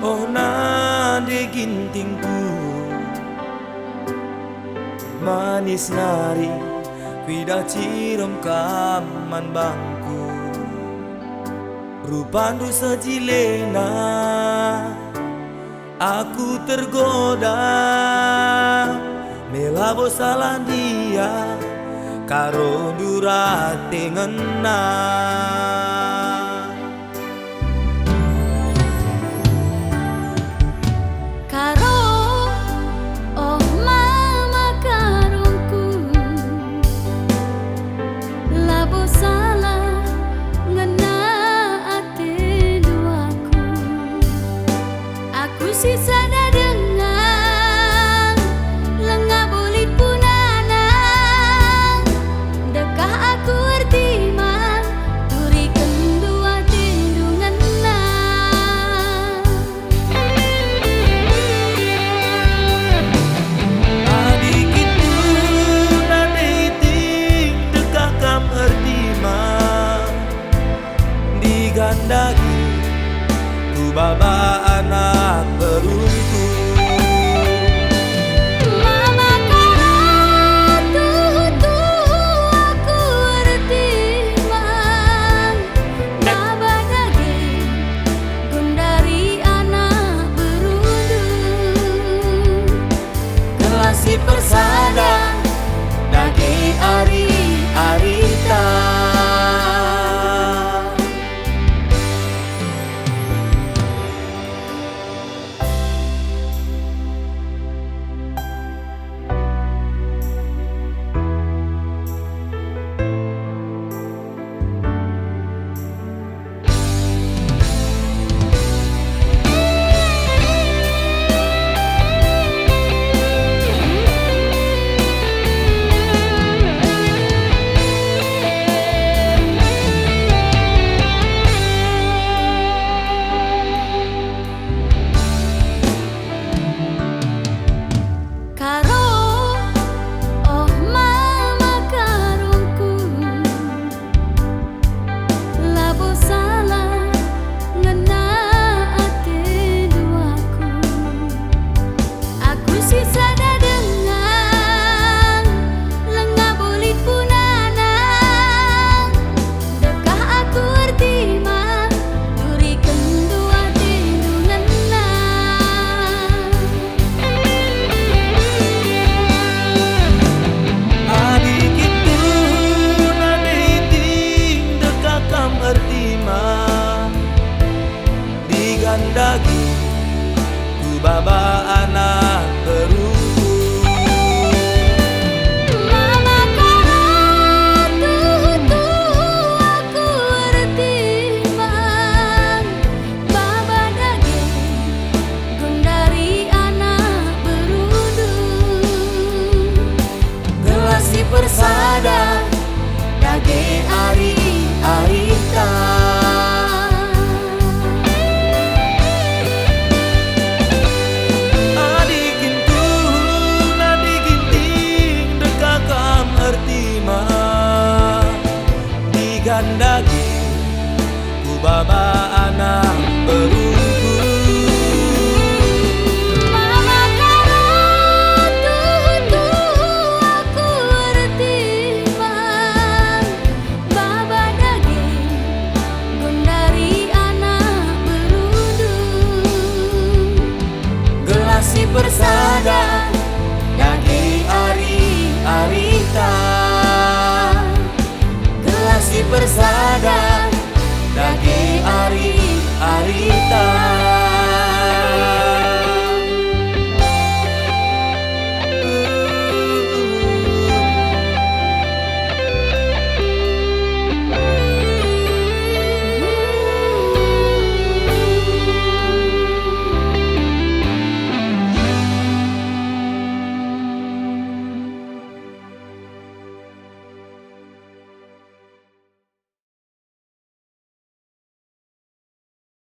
Oh nade gintingku manis nari kuida cirom kaman bangku rupandu sejilena aku tergoda melabo salah dia karo durate ngena. Sisa dengan lengah bulit punana dekah aku ertiman turi kendua tindungan na adik itu nade ting dekah kam ertiman digandagi ku baba anak beruntung. Mama karatu tu aku ertiman baba daging gundari anak beruntung Kelasi persada daging ari-arita. Daging ku baba anak beruntung. Mama karatu tu aku ertiman baba daging gundari anak beruntung Gelasi persada daging ari-arita. Daging ku baba